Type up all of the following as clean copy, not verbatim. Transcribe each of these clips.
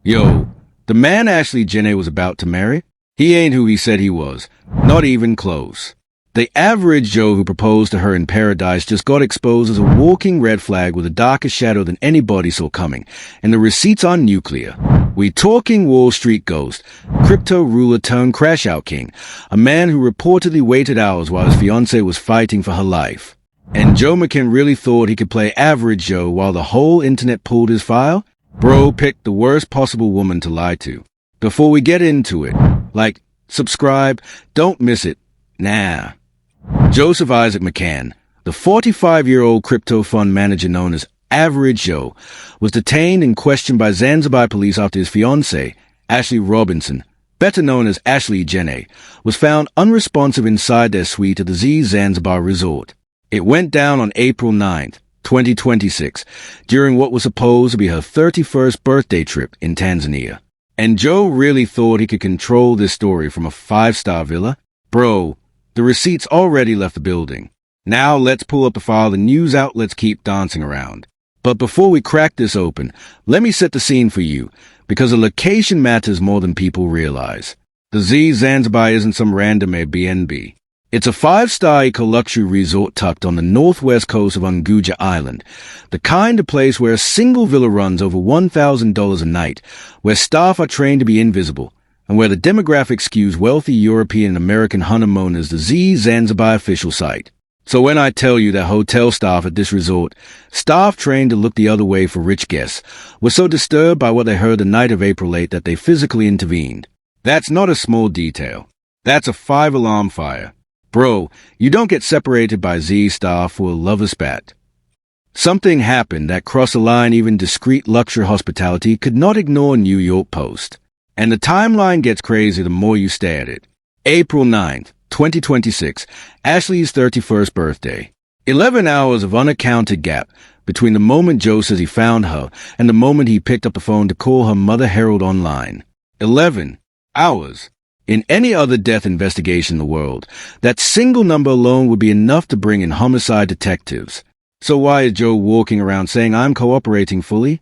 Yo, the man Ashlee Jenae was about to marry? He ain't who he said he was. Not even close. The average Joe who proposed to her in paradise just got exposed as a walking red flag with a darker shadow than anybody saw coming, and the receipts are nuclear. We talking Wall Street ghost, crypto ruler turned crash out king, a man who reportedly waited hours while his fiancée was fighting for her life. And Joe McCann really thought he could play average Joe while the whole internet pulled his file? Bro picked the worst possible woman to lie to. Before we get into it, like, subscribe, don't miss it. Nah. Joseph Isaac McCann, the 45-year-old crypto fund manager known as Average Joe, was detained and questioned by Zanzibar police after his fiancée, Ashlee Robinson, better known as Ashlee Jenae, was found unresponsive inside their suite at the Zanzibar resort. It went down on April 9th, 2026, during what was supposed to be her 31st birthday trip in Tanzania. And Joe really thought he could control this story from a 5-star villa? Bro, the receipts already left the building. Now let's pull up the file the news outlets keep dancing around. But before we crack this open, let me set the scene for you, because the location matters more than people realize. The Zanzibar isn't some random Airbnb. It's a 5-star eco-luxury resort tucked on the northwest coast of Unguja Island, the kind of place where a single villa runs over $1,000 a night, where staff are trained to be invisible, and where the demographic skews wealthy European and American honeymooners, the Zanzibar official site. So when I tell you that hotel staff at this resort, staff trained to look the other way for rich guests, were so disturbed by what they heard the night of April 8 that they physically intervened. That's not a small detail. That's a 5-alarm fire. Bro, you don't get separated by staff for a lover spat. Something happened that crossed a line even discreet luxury hospitality could not ignore New York Post. And the timeline gets crazy the more you stare at it. April 9th, 2026, Ashlee's 31st birthday. 11 hours of unaccounted gap between the moment Joe says he found her and the moment he picked up the phone to call her mother Harold online. 11 hours. In any other death investigation in the world, that single number alone would be enough to bring in homicide detectives. So why is Joe walking around saying I'm cooperating fully?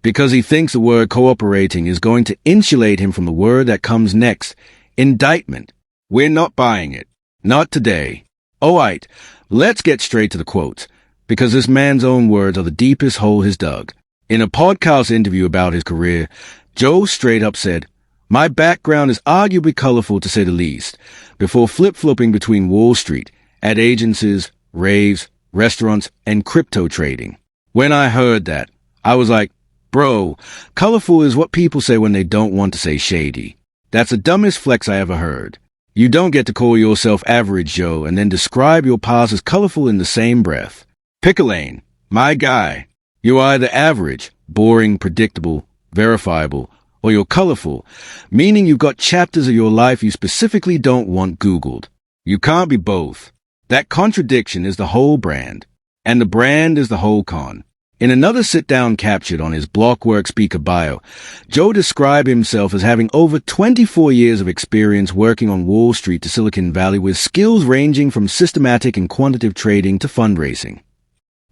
Because he thinks the word cooperating is going to insulate him from the word that comes next, indictment. We're not buying it. Not today. Alright, let's get straight to the quotes, because this man's own words are the deepest hole he's dug. In a podcast interview about his career, Joe straight up said, "My background is arguably colorful to say the least," before flip-flopping between Wall Street, ad agencies, raves, restaurants, and crypto trading. When I heard that, I was like, bro, colorful is what people say when they don't want to say shady. That's the dumbest flex I ever heard. You don't get to call yourself Average Joe and then describe your past as colorful in the same breath. Pick a lane. My guy. You're either average, boring, predictable, verifiable, or you're colorful, meaning you've got chapters of your life you specifically don't want Googled. You can't be both. That contradiction is the whole brand, and the brand is the whole con. In another sit-down captured on his Blockwork speaker bio, Joe described himself as having over 24 years of experience working on Wall Street to Silicon Valley with skills ranging from systematic and quantitative trading to fundraising.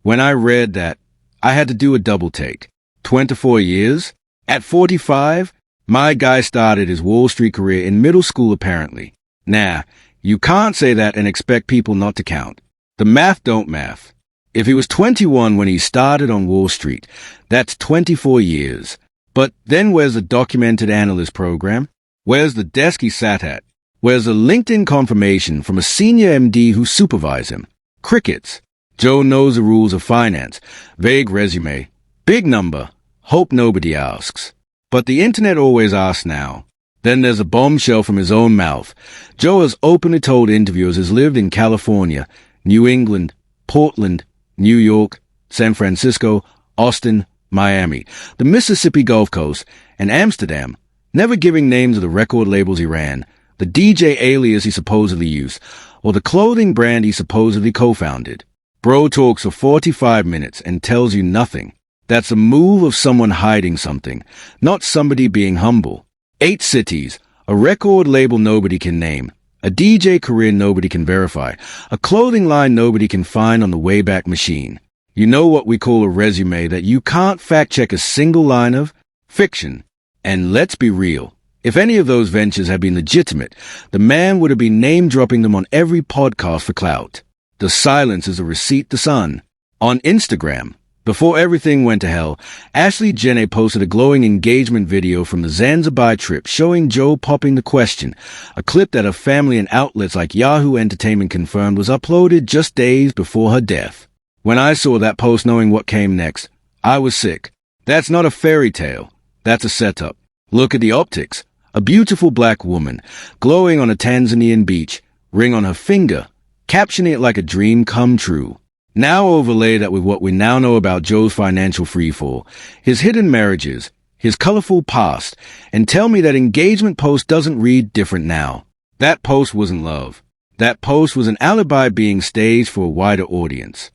When I read that, I had to do a double take. 24 years? At 45, my guy started his Wall Street career in middle school apparently. Nah, you can't say that and expect people not to count. The math don't math. If he was 21 when he started on Wall Street, that's 24 years. But then where's the documented analyst program? Where's the desk he sat at? Where's the LinkedIn confirmation from a senior MD who supervised him? Crickets. Joe knows the rules of finance. Vague resume. Big number. Hope nobody asks. But the internet always asks now. Then there's a bombshell from his own mouth. Joe has openly told interviewers he's lived in California, New England, Portland, New York, San Francisco, Austin, Miami, the Mississippi Gulf Coast, and Amsterdam, never giving names of the record labels he ran, the DJ alias he supposedly used, or the clothing brand he supposedly co-founded. Bro talks for 45 minutes and tells you nothing. That's a move of someone hiding something, not somebody being humble. 8 cities, a record label nobody can name, a DJ career nobody can verify, a clothing line nobody can find on the Wayback Machine. You know what we call a resume that you can't fact-check a single line of? Fiction. And let's be real. If any of those ventures had been legitimate, the man would have been name-dropping them on every podcast for clout. The silence is a receipt to Sun. On Instagram, before everything went to hell, Ashlee Jenae posted a glowing engagement video from the Zanzibar trip showing Joe popping the question, a clip that her family and outlets like Yahoo Entertainment confirmed was uploaded just days before her death. When I saw that post knowing what came next, I was sick. That's not a fairy tale. That's a setup. Look at the optics. A beautiful black woman, glowing on a Tanzanian beach, ring on her finger, captioning it like a dream come true. Now overlay that with what we now know about Joe's financial freefall, his hidden marriages, his colorful past, and tell me that engagement post doesn't read different now. That post wasn't love. That post was an alibi being staged for a wider audience.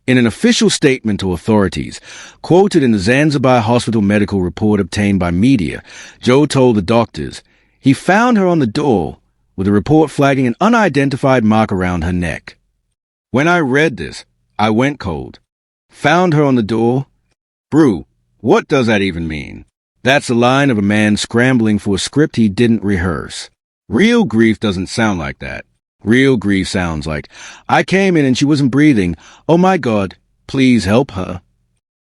In an official statement to authorities, quoted in the Zanzibar hospital medical report obtained by media, Joe told the doctors he found her on the door, with the report flagging an unidentified mark around her neck. When I read this, I went cold. Found her on the door? Brew, what does that even mean? That's the line of a man scrambling for a script he didn't rehearse. Real grief doesn't sound like that. Real grief sounds like, I came in and she wasn't breathing. Oh my God, please help her.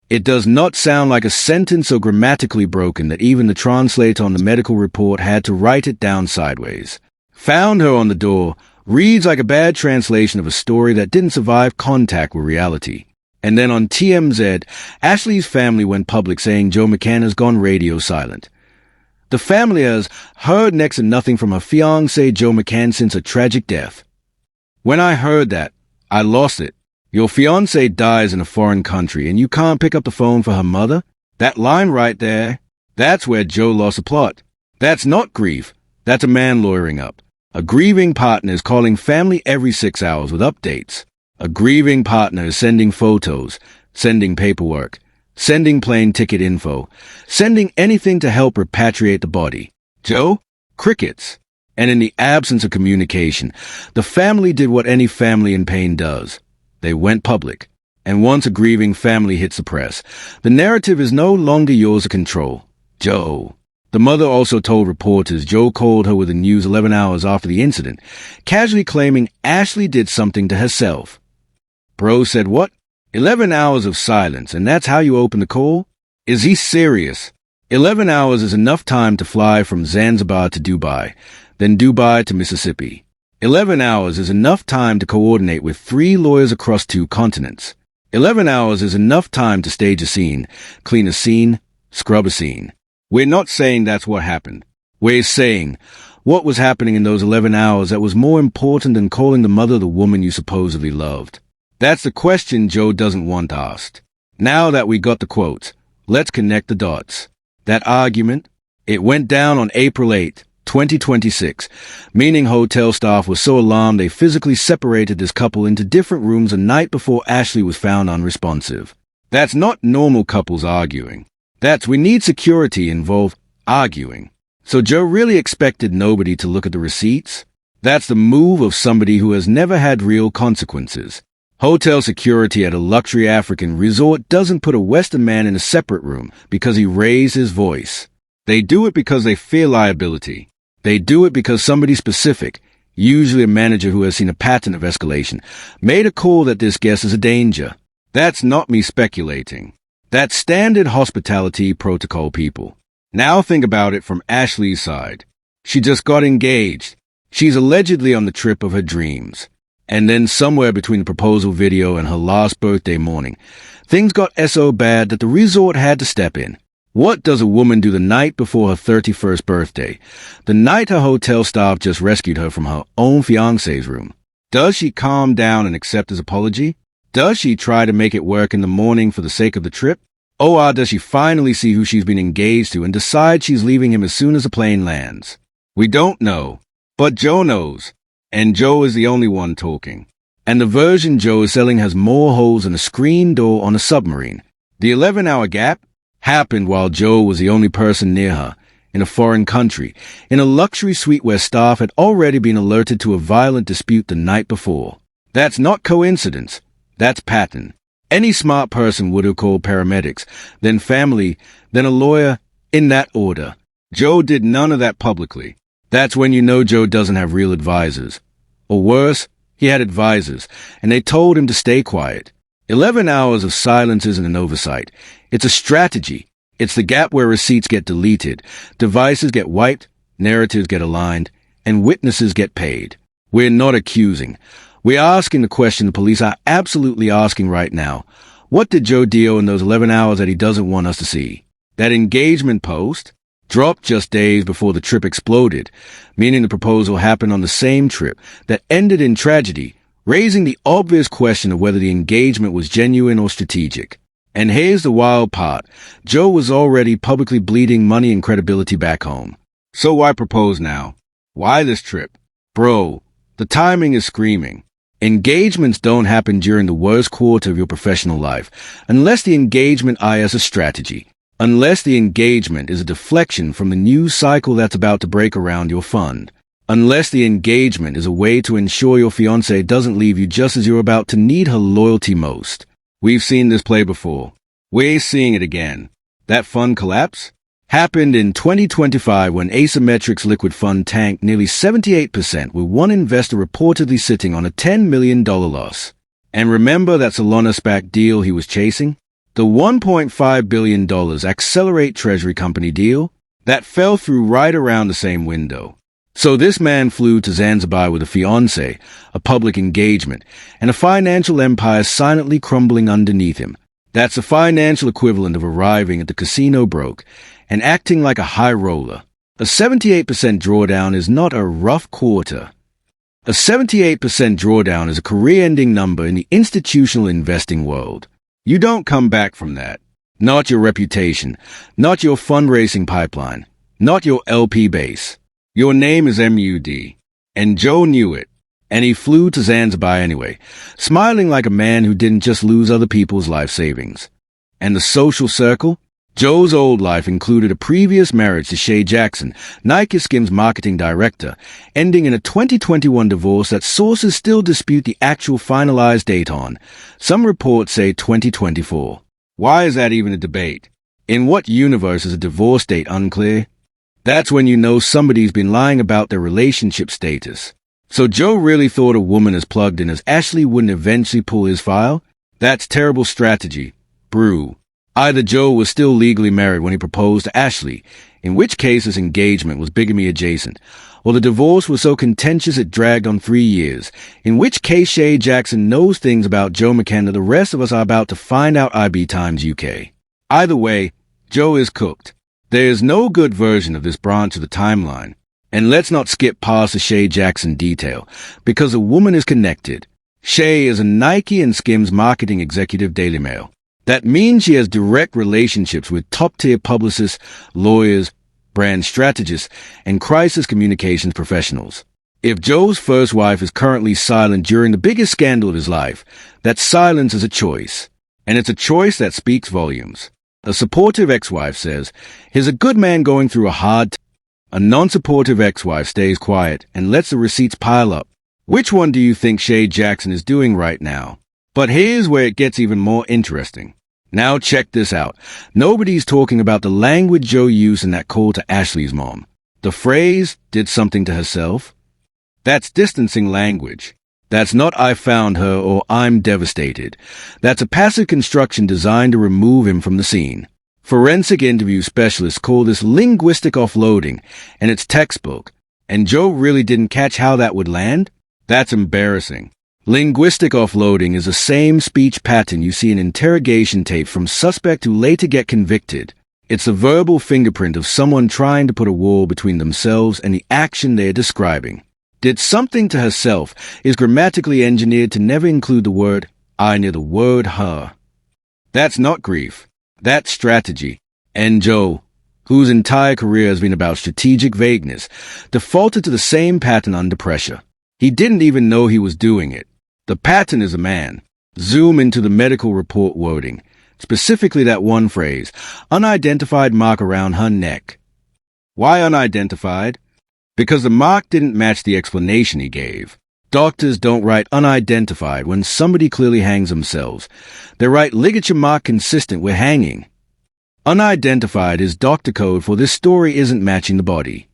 It does not sound like a sentence so grammatically broken that even the translator on the medical report had to write it down sideways. Found her on the door reads like a bad translation of a story that didn't survive contact with reality. And then on TMZ, Ashlee's family went public saying Joe McCann has gone radio silent. The family has heard next to nothing from her fiancé Joe McCann since her tragic death. When I heard that, I lost it. Your fiancé dies in a foreign country and you can't pick up the phone for her mother? That line right there, that's where Joe lost the plot. That's not grief. That's a man lawyering up. A grieving partner is calling family every 6 hours with updates. A grieving partner is sending photos, sending paperwork, sending plane ticket info, sending anything to help repatriate the body. Joe? Crickets. And in the absence of communication, the family did what any family in pain does. They went public. And once a grieving family hits the press, the narrative is no longer yours to control. Joe. The mother also told reporters Joe called her with the news 11 hours after the incident, casually claiming Ashlee did something to herself. Bro said what? 11 hours of silence, and that's how you open the call? Is he serious? 11 hours is enough time to fly from Zanzibar to Dubai, then Dubai to Mississippi. 11 hours is enough time to coordinate with 3 lawyers across 2 continents. 11 hours is enough time to stage a scene, clean a scene, scrub a scene. We're not saying that's what happened. We're saying what was happening in those 11 hours that was more important than calling the mother the woman you supposedly loved. That's the question Joe doesn't want asked. Now that we got the quotes, let's connect the dots. That argument, it went down on April 8, 2026, meaning hotel staff was so alarmed they physically separated this couple into different rooms the night before Ashlee was found unresponsive. That's not normal couples arguing. That's we need security involved arguing. So Joe really expected nobody to look at the receipts? That's the move of somebody who has never had real consequences. Hotel security at a luxury African resort doesn't put a Western man in a separate room because he raised his voice. They do it because they fear liability. They do it because somebody specific, usually a manager who has seen a pattern of escalation, made a call that this guest is a danger. That's not me speculating. That's standard hospitality protocol, people. Now think about it from Ashlee's side. She just got engaged. She's allegedly on the trip of her dreams. And then somewhere between the proposal video and her last birthday morning, things got so bad that the resort had to step in. What does a woman do the night before her 31st birthday? The night her hotel staff just rescued her from her own fiancé's room. Does she calm down and accept his apology? Does she try to make it work in the morning for the sake of the trip? Or does she finally see who she's been engaged to and decide she's leaving him as soon as the plane lands? We don't know. But Joe knows. And Joe is the only one talking. And the version Joe is selling has more holes than a screen door on a submarine. The 11-hour gap happened while Joe was the only person near her, in a foreign country, in a luxury suite where staff had already been alerted to a violent dispute the night before. That's not coincidence. That's pattern. Any smart person would have called paramedics, then family, then a lawyer, in that order. Joe did none of that publicly. That's when you know Joe doesn't have real advisors. Or worse, he had advisors, and they told him to stay quiet. 11 hours of silence isn't an oversight. It's a strategy. It's the gap where receipts get deleted, devices get wiped, narratives get aligned, and witnesses get paid. We're not accusing. We're asking the question the police are absolutely asking right now. What did Joe do in those 11 hours that he doesn't want us to see? That engagement post dropped just days before the trip exploded, meaning the proposal happened on the same trip that ended in tragedy, raising the obvious question of whether the engagement was genuine or strategic. And here's the wild part. Joe was already publicly bleeding money and credibility back home. So why propose now? Why this trip? Bro, the timing is screaming. Engagements don't happen during the worst quarter of your professional life, unless the engagement is a strategy. Unless the engagement is a deflection from the news cycle that's about to break around your fund. Unless the engagement is a way to ensure your fiancée doesn't leave you just as you're about to need her loyalty most. We've seen this play before. We're seeing it again. That fund collapse happened in 2025 when Asymmetric's liquid fund tanked nearly 78%, with one investor reportedly sitting on a $10 million loss. And remember that Solana SPAC deal he was chasing? The $1.5 billion Accelerate Treasury Company deal? That fell through right around the same window. So this man flew to Zanzibar with a fiancé, a public engagement, and a financial empire silently crumbling underneath him. That's the financial equivalent of arriving at the casino broke and acting like a high roller. A 78% drawdown is not a rough quarter. A 78% drawdown is a career-ending number in the institutional investing world. You don't come back from that. Not your reputation, not your fundraising pipeline, not your LP base. Your name is MUD. And Joe knew it. And he flew to Zanzibar anyway, smiling like a man who didn't just lose other people's life savings. And the social circle? Joe's old life included a previous marriage to Shay Jackson, Nike Skim's marketing director, ending in a 2021 divorce that sources still dispute the actual finalized date on. Some reports say 2024. Why is that even a debate? In what universe is a divorce date unclear? That's when you know somebody's been lying about their relationship status. So Joe really thought a woman as plugged in as Ashlee wouldn't eventually pull his file? That's terrible strategy. Brew. Either Joe was still legally married when he proposed to Ashlee, in which case his engagement was bigamy adjacent, or the divorce was so contentious it dragged on 3 years, in which case Shay Jackson knows things about Joe McCann that the rest of us are about to find out IB Times UK. Either way, Joe is cooked. There is no good version of this branch of the timeline. And let's not skip past the Shay Jackson detail, because the woman is connected. Shay is a Nike and Skims marketing executive, Daily Mail. That means she has direct relationships with top-tier publicists, lawyers, brand strategists, and crisis communications professionals. If Joe's first wife is currently silent during the biggest scandal of his life, that silence is a choice. And it's a choice that speaks volumes. A supportive ex-wife says, "Here's a good man going through a hard time." A non-supportive ex-wife stays quiet and lets the receipts pile up. Which one do you think Shay Jackson is doing right now? But here's where it gets even more interesting. Now check this out. Nobody's talking about the language Joe used in that call to Ashlee's mom. The phrase, "did something to herself." That's distancing language. That's not "I found her" or "I'm devastated." That's a passive construction designed to remove him from the scene. Forensic interview specialists call this linguistic offloading, and it's textbook. And Joe really didn't catch how that would land? That's embarrassing. Linguistic offloading is the same speech pattern you see in interrogation tape from suspects who later get convicted. It's a verbal fingerprint of someone trying to put a wall between themselves and the action they're describing. Did something to herself is grammatically engineered to never include the word I near the word her. That's not grief. That's strategy. And Joe, whose entire career has been about strategic vagueness, defaulted to the same pattern under pressure. He didn't even know he was doing it. The pattern is a man. Zoom into the medical report wording, specifically that one phrase, unidentified mark around her neck. Why unidentified? Because the mark didn't match the explanation he gave. Doctors don't write unidentified when somebody clearly hangs themselves. They write ligature mark consistent with hanging. Unidentified is doctor code for this story isn't matching the body.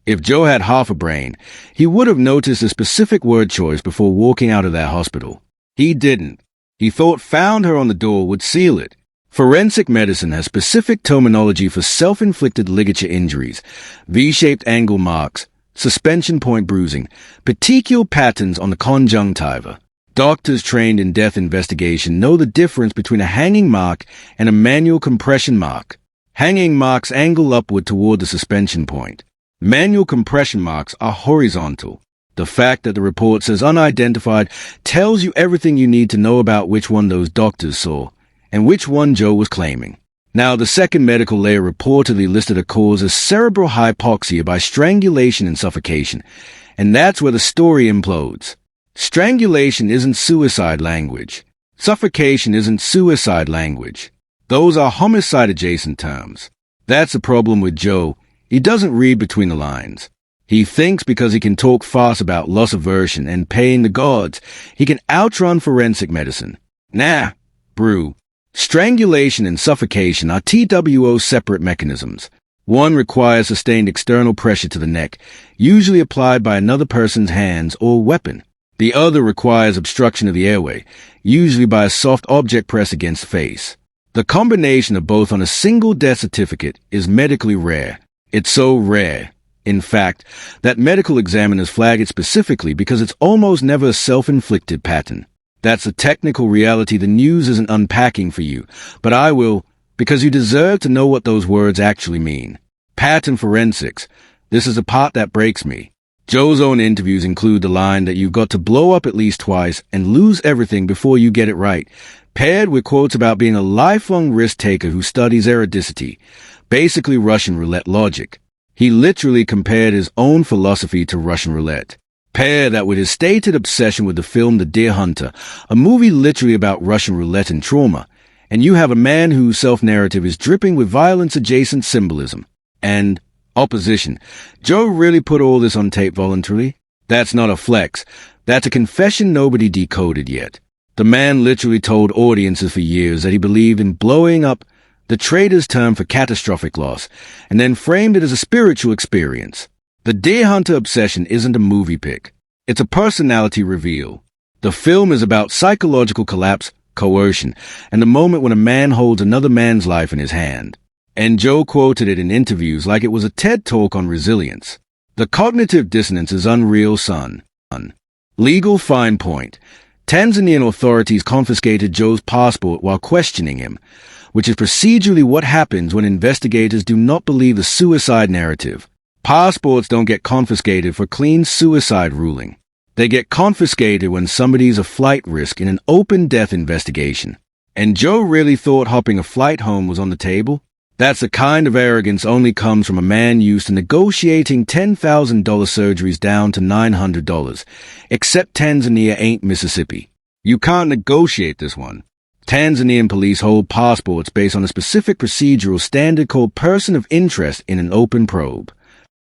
If Joe had half a brain, he would have noticed a specific word choice before walking out of that hospital. He didn't. He thought found her on the door would seal it. Forensic medicine has specific terminology for self-inflicted ligature injuries, V-shaped angle marks, suspension point bruising, petechial patterns on the conjunctiva. Doctors trained in death investigation know the difference between a hanging mark and a manual compression mark. Hanging marks angle upward toward the suspension point. Manual compression marks are horizontal. The fact that the report says unidentified tells you everything you need to know about which one those doctors saw, and which one Joe was claiming. Now, the second medical layer reportedly listed a cause as cerebral hypoxia by strangulation and suffocation, and that's where the story implodes. Strangulation isn't suicide language. Suffocation isn't suicide language. Those are homicide-adjacent terms. That's the problem with Joe. He doesn't read between the lines. He thinks because he can talk fast about loss aversion and paying the gods, he can outrun forensic medicine. Nah, brew. Strangulation and suffocation are TWO separate mechanisms. One requires sustained external pressure to the neck, usually applied by another person's hands or weapon. The other requires obstruction of the airway, usually by a soft object press against the face. The combination of both on a single death certificate is medically rare. It's so rare, in fact, that medical examiners flag it specifically because it's almost never a self-inflicted pattern. That's a technical reality the news isn't unpacking for you, but I will, because you deserve to know what those words actually mean. Pattern forensics. This is the part that breaks me. Joe's own interviews include the line that you've got to blow up at least twice and lose everything before you get it right, paired with quotes about being a lifelong risk-taker who studies erudicy, basically Russian roulette logic. He literally compared his own philosophy to Russian roulette. Pair that with his stated obsession with the film The Deer Hunter, a movie literally about Russian roulette and trauma, and you have a man whose self-narrative is dripping with violence-adjacent symbolism. And opposition. Joe really put all this on tape voluntarily? That's not a flex. That's a confession nobody decoded yet. The man literally told audiences for years that he believed in blowing up, the trader's term for catastrophic loss, and then framed it as a spiritual experience. The Deer Hunter obsession isn't a movie pick. It's a personality reveal. The film is about psychological collapse, coercion, and the moment when a man holds another man's life in his hand. And Joe quoted it in interviews like it was a TED Talk on resilience. The cognitive dissonance is unreal, son. Legal fine point. Tanzanian authorities confiscated Joe's passport while questioning him, which is procedurally what happens when investigators do not believe the suicide narrative. Passports don't get confiscated for clean suicide ruling. They get confiscated when somebody's a flight risk in an open death investigation. And Joe really thought hopping a flight home was on the table? That's the kind of arrogance only comes from a man used to negotiating $10,000 surgeries down to $900. Except Tanzania ain't Mississippi. You can't negotiate this one. Tanzanian police hold passports based on a specific procedural standard called person of interest in an open probe.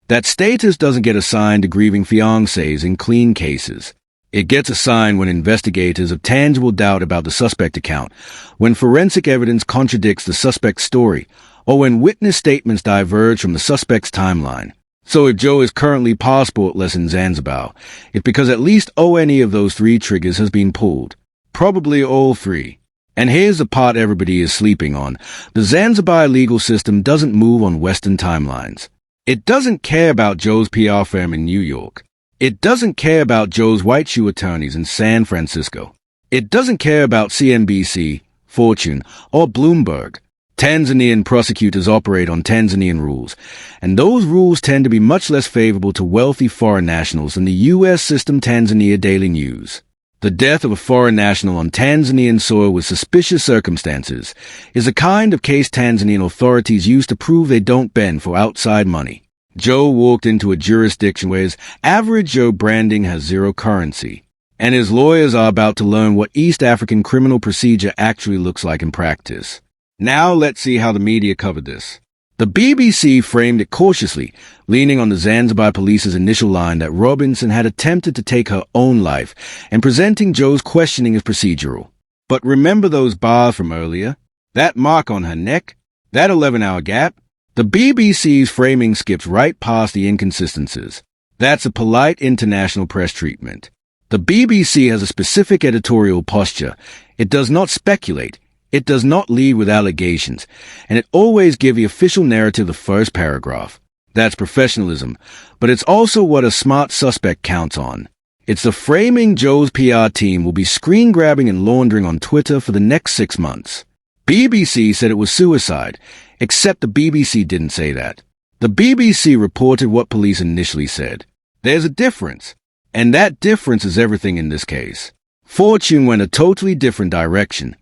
That status doesn't get assigned to grieving fiancés in clean cases. It gets assigned when investigators have tangible doubt about the suspect account, when forensic evidence contradicts the suspect's story, or when witness statements diverge from the suspect's timeline. So if Joe is currently passportless in Zanzibar, it's because at least any of those three triggers has been pulled. Probably all three. And here's the part everybody is sleeping on. The Zanzibar legal system doesn't move on Western timelines. It doesn't care about Joe's PR firm in New York. It doesn't care about Joe's white shoe attorneys in San Francisco. It doesn't care about CNBC, Fortune, or Bloomberg. Tanzanian prosecutors operate on Tanzanian rules, and those rules tend to be much less favorable to wealthy foreign nationals than the U.S. system Tanzania Daily News. The death of a foreign national on Tanzanian soil with suspicious circumstances is the kind of case Tanzanian authorities use to prove they don't bend for outside money. Joe walked into a jurisdiction where his average Joe branding has zero currency, and his lawyers are about to learn what East African criminal procedure actually looks like in practice. Now let's see how the media covered this. The BBC framed it cautiously, leaning on the Zanzibar police's initial line that Robinson had attempted to take her own life, and presenting Joe's questioning as procedural. But remember those bars from earlier? That mark on her neck? That 11-hour gap? The BBC's framing skips right past the inconsistencies. That's a polite international press treatment. The BBC has a specific editorial posture. It does not speculate. It does not lead with allegations. And it always gives the official narrative the first paragraph. That's professionalism. But it's also what a smart suspect counts on. It's the framing Joe's PR team will be screen grabbing and laundering on Twitter for the next 6 months. BBC said it was suicide, except the BBC didn't say that. The BBC reported what police initially said. There's a difference, and that difference is everything in this case. Fortune went a totally different direction,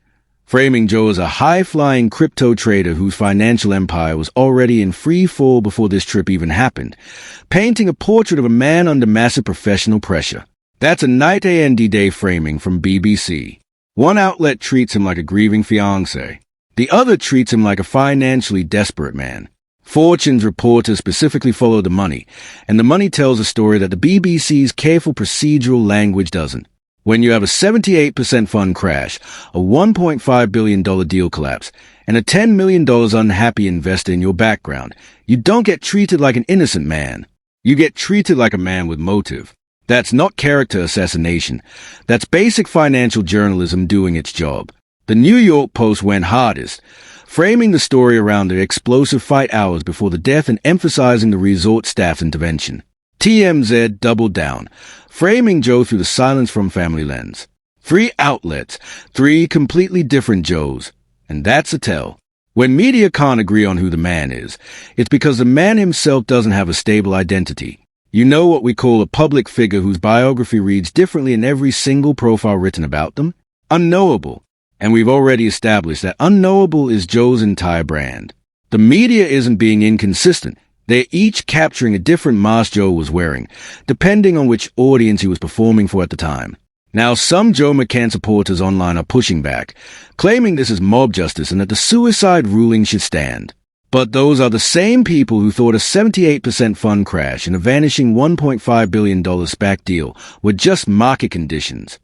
framing Joe as a high-flying crypto trader whose financial empire was already in free fall before this trip even happened, painting a portrait of a man under massive professional pressure. That's a night and day framing from BBC. One outlet treats him like a grieving fiancé. The other treats him like a financially desperate man. Fortune's reporters specifically follow the money, and the money tells a story that the BBC's careful procedural language doesn't. When you have a 78% fund crash, a $1.5 billion deal collapse, and a $10 million unhappy investor in your background, you don't get treated like an innocent man. You get treated like a man with motive. That's not character assassination. That's basic financial journalism doing its job. The New York Post went hardest, framing the story around the explosive fight hours before the death and emphasizing the resort staff's intervention. TMZ doubled down, framing Joe through the silence from family lens. 3 outlets, 3 completely different Joes, and that's a tell. When media can't agree on who the man is, it's because the man himself doesn't have a stable identity. You know what we call a public figure whose biography reads differently in every single profile written about them? Unknowable. And we've already established that unknowable is Joe's entire brand. The media isn't being inconsistent. They're each capturing a different mask Joe was wearing, depending on which audience he was performing for at the time. Now, some Joe McCann supporters online are pushing back, claiming this is mob justice and that the suicide ruling should stand. But those are the same people who thought a 78% fund crash and a vanishing $1.5 billion SPAC deal were just market conditions.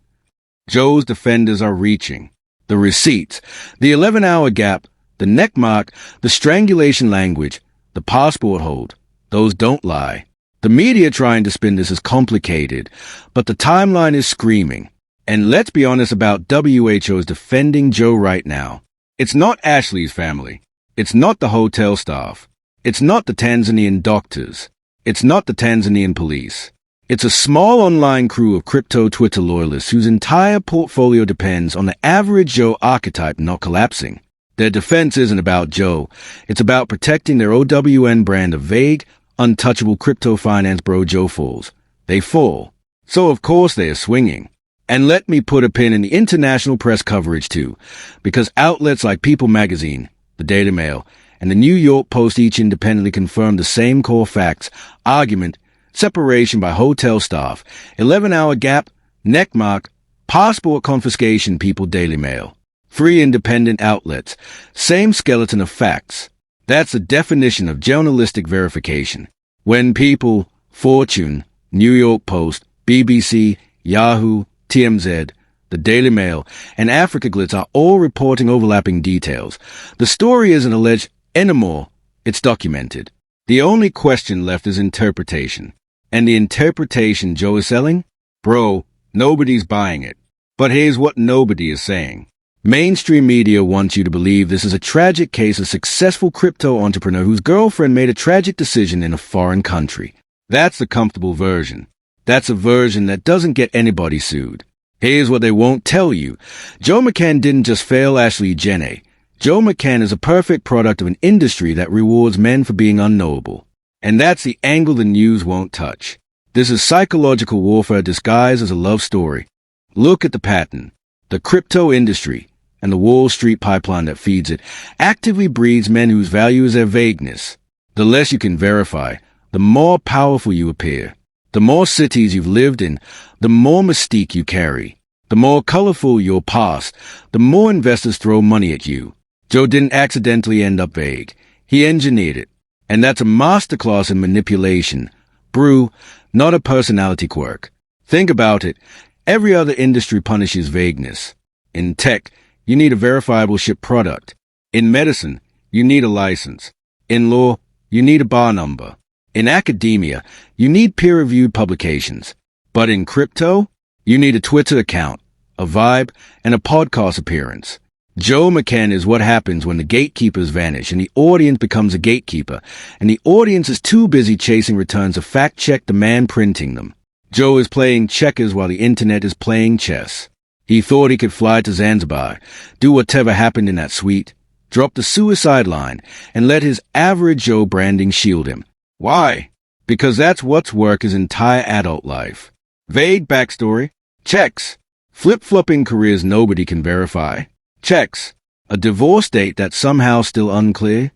Joe's defenders are reaching. The receipts, the 11-hour gap, the neck mark, the strangulation language, the passport hold, those don't lie. The media trying to spin this as complicated, but the timeline is screaming. And let's be honest about WHO's defending Joe right now. It's not Ashlee's family. It's not the hotel staff. It's not the Tanzanian doctors. It's not the Tanzanian police. It's a small online crew of crypto Twitter loyalists whose entire portfolio depends on the average Joe archetype not collapsing. Their defense isn't about Joe. It's about protecting their OWN brand of vague, untouchable crypto finance bro Joe falls. They fall. So of course they are swinging. And let me put a pin in the international press coverage too, because outlets like People Magazine, the Daily Mail, and the New York Post each independently confirmed the same core facts: argument, separation by hotel staff, 11-hour gap, neck mark, passport confiscation. People Daily Mail. 3 independent outlets, same skeleton of facts. That's the definition of journalistic verification. When People, Fortune, New York Post, BBC, Yahoo, TMZ, the Daily Mail, and Africa Glitz are all reporting overlapping details, the story isn't alleged anymore, it's documented. The only question left is interpretation. And the interpretation Joe is selling? Bro, nobody's buying it. But here's what nobody is saying. Mainstream media wants you to believe this is a tragic case of a successful crypto entrepreneur whose girlfriend made a tragic decision in a foreign country. That's the comfortable version. That's a version that doesn't get anybody sued. Here's what they won't tell you. Joe McCann didn't just fail Ashlee Jenae. Joe McCann is a perfect product of an industry that rewards men for being unknowable. And that's the angle the news won't touch. This is psychological warfare disguised as a love story. Look at the pattern. The crypto industry, and the Wall Street pipeline that feeds it, actively breeds men whose value is their vagueness. The less you can verify, the more powerful you appear. The more cities you've lived in, the more mystique you carry. The more colorful your past, the more investors throw money at you. Joe didn't accidentally end up vague. He engineered it. And that's a masterclass in manipulation. Brew, not a personality quirk. Think about it. Every other industry punishes vagueness. In tech, you need a verifiable shipped product. In medicine, you need a license. In law, you need a bar number. In academia, you need peer-reviewed publications. But in crypto, you need a Twitter account, a vibe, and a podcast appearance. Joe McCann is what happens when the gatekeepers vanish and the audience becomes a gatekeeper, and the audience is too busy chasing returns to fact-check the man printing them. Joe is playing checkers while the internet is playing chess. He thought he could fly to Zanzibar, do whatever happened in that suite, drop the suicide line, and let his average Joe branding shield him. Why? Because that's what's worked his entire adult life. Vague backstory? Checks. Flip-flopping careers nobody can verify? Checks. A divorce date that's somehow still unclear?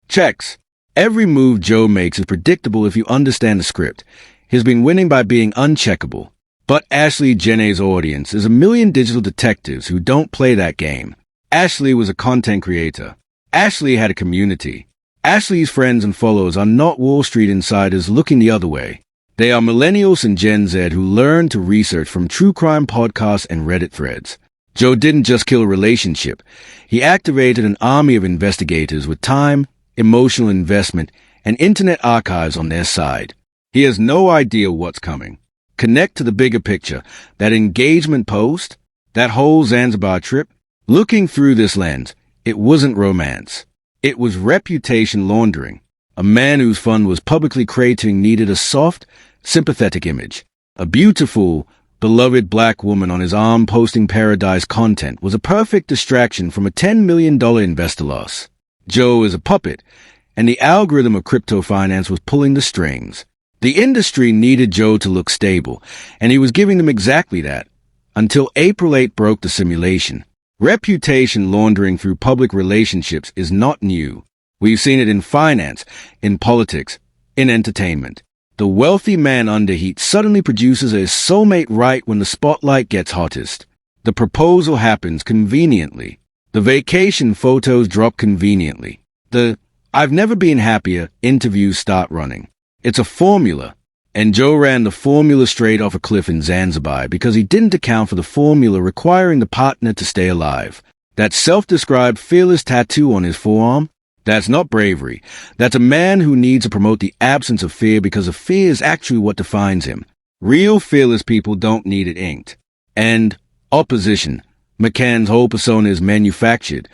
Checks. Every move Joe makes is predictable if you understand the script. He's been winning by being uncheckable. But Ashlee Jenae's audience is a million digital detectives who don't play that game. Ashlee was a content creator. Ashlee had a community. Ashlee's friends and followers are not Wall Street insiders looking the other way. They are millennials and Gen Z who learn to research from true crime podcasts and Reddit threads. Joe didn't just kill a relationship. He activated an army of investigators with time, emotional investment, and internet archives on their side. He has no idea what's coming. Connect to the bigger picture, that engagement post, that whole Zanzibar trip. Looking through this lens, it wasn't romance. It was reputation laundering. A man whose fun was publicly creating needed a soft, sympathetic image. A beautiful, beloved black woman on his arm posting paradise content was a perfect distraction from a $10 million investor loss. Joe is a puppet, and the algorithm of crypto finance was pulling the strings. The industry needed Joe to look stable, and he was giving them exactly that, until April 8 broke the simulation. Reputation laundering through public relationships is not new. We've seen it in finance, in politics, in entertainment. The wealthy man under heat suddenly produces a soulmate right when the spotlight gets hottest. The proposal happens conveniently. The vacation photos drop conveniently. The "I've never been happier" interviews start running. It's a formula. And Joe ran the formula straight off a cliff in Zanzibar because he didn't account for the formula requiring the partner to stay alive. That self-described fearless tattoo on his forearm? That's not bravery. That's a man who needs to promote the absence of fear because of fear is actually what defines him. Real fearless people don't need it inked. And opposition. McCann's whole persona is manufactured.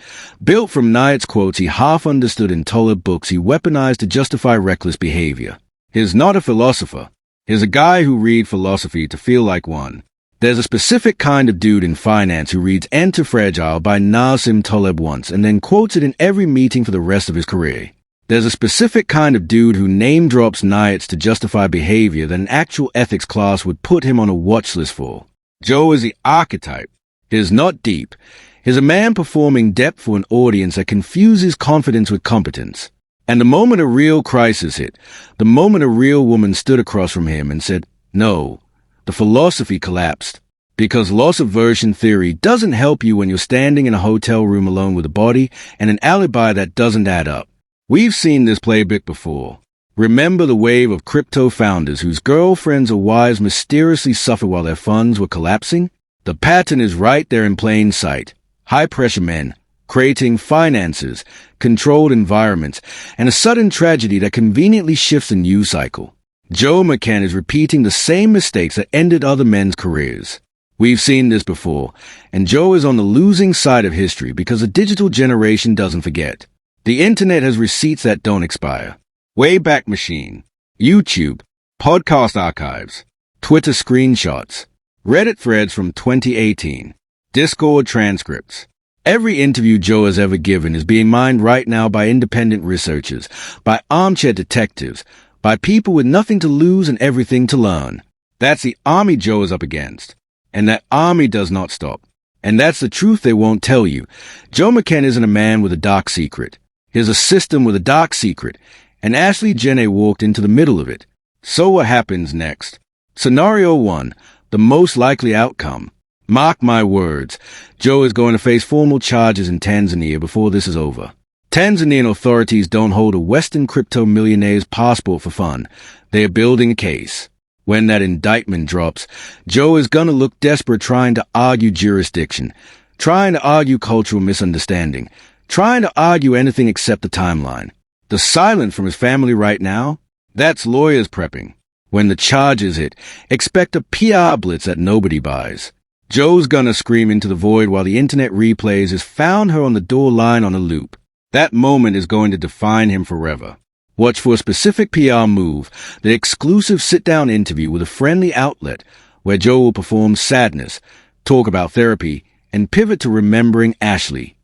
Built from Nyack's quotes he half understood in Tolleb books he weaponized to justify reckless behavior. He's not a philosopher. He's a guy who reads philosophy to feel like one. There's a specific kind of dude in finance who reads Anti-Fragile by Nassim Taleb once and then quotes it in every meeting for the rest of his career. There's a specific kind of dude who name drops Nyack to justify behavior that an actual ethics class would put him on a watch list for. Joe is the archetype. He's not deep. He's a man performing depth for an audience that confuses confidence with competence. And the moment a real crisis hit, the moment a real woman stood across from him and said, "No," the philosophy collapsed. Because loss aversion theory doesn't help you when you're standing in a hotel room alone with a body and an alibi that doesn't add up. We've seen this playbook before. Remember the wave of crypto founders whose girlfriends or wives mysteriously suffered while their funds were collapsing? The pattern is right there in plain sight. High-pressure men, creating finances, controlled environments, and a sudden tragedy that conveniently shifts the news cycle. Joe McCann is repeating the same mistakes that ended other men's careers. We've seen this before, and Joe is on the losing side of history because the digital generation doesn't forget. The internet has receipts that don't expire. Wayback Machine, YouTube, podcast archives, Twitter screenshots, Reddit threads from 2018, Discord transcripts. Every interview Joe has ever given is being mined right now by independent researchers, by armchair detectives, by people with nothing to lose and everything to learn. That's the army Joe is up against. And that army does not stop. And that's the truth they won't tell you. Joe McCann isn't a man with a dark secret. He's a system with a dark secret. And Ashlee Jenae walked into the middle of it. So what happens next? Scenario 1, the most likely outcome. Mark my words, Joe is going to face formal charges in Tanzania before this is over. Tanzanian authorities don't hold a Western crypto millionaire's passport for fun. They are building a case. When that indictment drops, Joe is gonna look desperate trying to argue jurisdiction, trying to argue cultural misunderstanding, trying to argue anything except the timeline. The silence from his family right now? That's lawyers prepping. When the charges hit, expect a PR blitz that nobody buys. Joe's gonna scream into the void while the internet replays his "found her on the door" line on a loop. That moment is going to define him forever. Watch for a specific PR move, the exclusive sit-down interview with a friendly outlet where Joe will perform sadness, talk about therapy, and pivot to remembering Ashlee.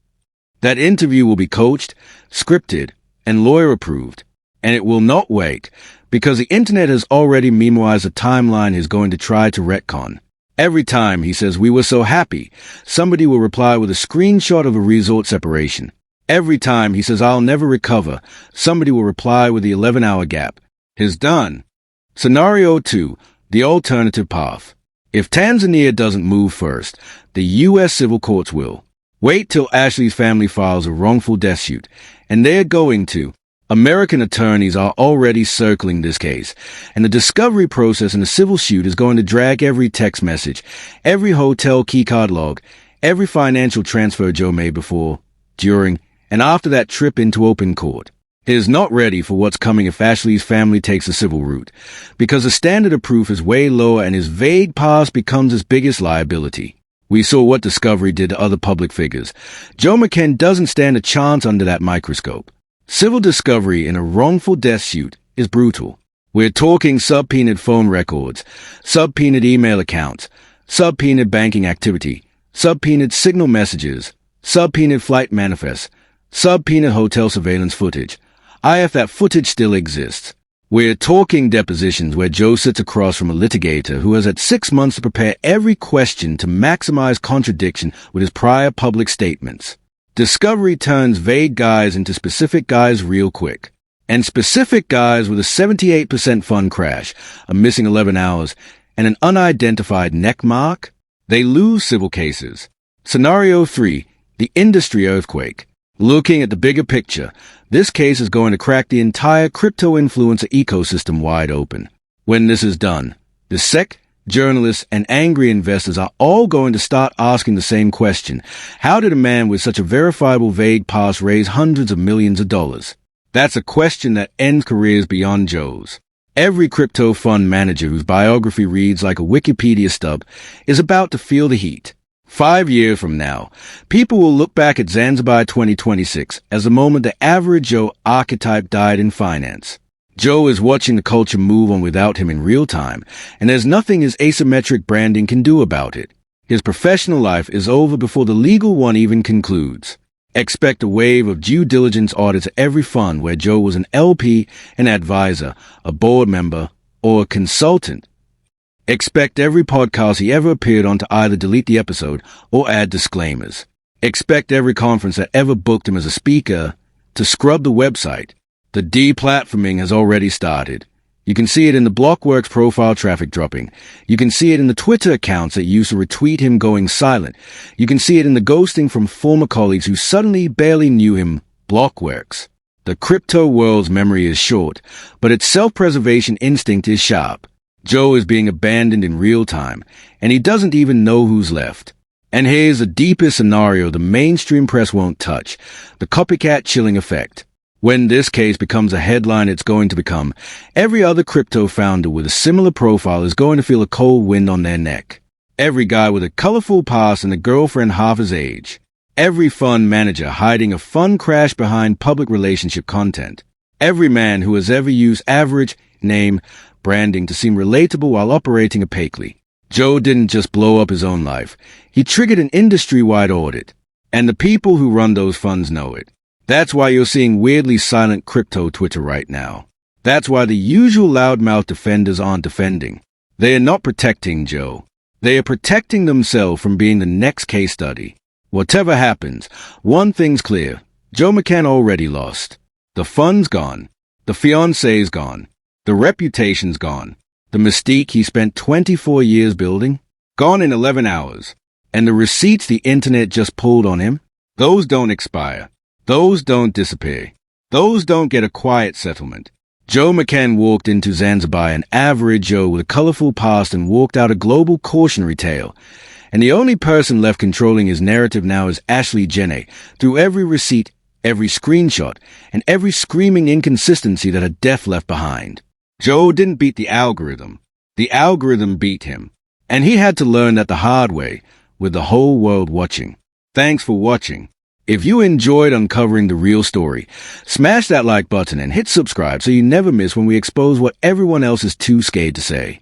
That interview will be coached, scripted, and lawyer-approved, and it will not wait, because the internet has already memoized a timeline he's going to try to retcon. Every time he says "we were so happy," somebody will reply with a screenshot of a resort separation. Every time he says "I'll never recover," somebody will reply with the 11-hour gap. He's done. Scenario 2, the alternative path. If Tanzania doesn't move first, the U.S. civil courts will. Wait till Ashlee's family files a wrongful death suit, and they're going to. American attorneys are already circling this case, and the discovery process in a civil suit is going to drag every text message, every hotel keycard log, every financial transfer Joe made before, during, and after that trip into open court. He is not ready for what's coming if Ashlee's family takes the civil route, because the standard of proof is way lower and his vague past becomes his biggest liability. We saw what discovery did to other public figures. Joe McCann doesn't stand a chance under that microscope. Civil discovery in a wrongful death suit is brutal. We're talking subpoenaed phone records, subpoenaed email accounts, subpoenaed banking activity, subpoenaed signal messages, subpoenaed flight manifests, subpoenaed hotel surveillance footage. If that footage still exists. We're talking depositions where Joe sits across from a litigator who has had 6 months to prepare every question to maximize contradiction with his prior public statements. Discovery turns vague guys into specific guys real quick. And specific guys with a 78% fund crash, a missing 11 hours, and an unidentified neck mark, they lose civil cases. Scenario 3, the industry earthquake. Looking at the bigger picture, this case is going to crack the entire crypto-influencer ecosystem wide open. When this is done, the SEC, journalists, and angry investors are all going to start asking the same question. How did a man with such a verifiable vague past raise hundreds of millions of dollars? That's a question that ends careers beyond Joe's. Every crypto fund manager whose biography reads like a Wikipedia stub is about to feel the heat. 5 years from now, people will look back at Zanzibar 2026 as the moment the average Joe archetype died in finance. Joe is watching the culture move on without him in real time, and there's nothing his asymmetric branding can do about it. His professional life is over before the legal one even concludes. Expect a wave of due diligence audits at every fund where Joe was an LP, an advisor, a board member, or a consultant. Expect every podcast he ever appeared on to either delete the episode or add disclaimers. Expect every conference that ever booked him as a speaker to scrub the website. The deplatforming has already started. You can see it in the Blockworks profile traffic dropping. You can see it in the Twitter accounts that used to retweet him going silent. You can see it in the ghosting from former colleagues who suddenly barely knew him. Blockworks. The crypto world's memory is short, but its self-preservation instinct is sharp. Joe is being abandoned in real time, and he doesn't even know who's left. And here's the deepest scenario the mainstream press won't touch, the copycat chilling effect. When this case becomes a headline it's going to become, every other crypto founder with a similar profile is going to feel a cold wind on their neck. Every guy with a colorful past and a girlfriend half his age. Every fund manager hiding a fund crash behind public relationship content. Every man who has ever used average, name, branding to seem relatable while operating opacally. Joe didn't just blow up his own life. He triggered an industry-wide audit. And the people who run those funds know it. That's why you're seeing weirdly silent crypto Twitter right now. That's why the usual loudmouth defenders aren't defending. They are not protecting Joe. They are protecting themselves from being the next case study. Whatever happens, one thing's clear. Joe McCann already lost. The fund's gone. The fiancé's gone. The reputation's gone. The mystique he spent 24 years building? Gone in 11 hours. And the receipts the internet just pulled on him? Those don't expire. Those don't disappear. Those don't get a quiet settlement. Joe McCann walked into Zanzibar an average Joe with a colorful past and walked out a global cautionary tale. And the only person left controlling his narrative now is Ashlee Jenae, through every receipt, every screenshot, and every screaming inconsistency that a death left behind. Joe didn't beat the algorithm. The algorithm beat him. And he had to learn that the hard way, with the whole world watching. Thanks for watching. If you enjoyed uncovering the real story, smash that like button and hit subscribe so you never miss when we expose what everyone else is too scared to say.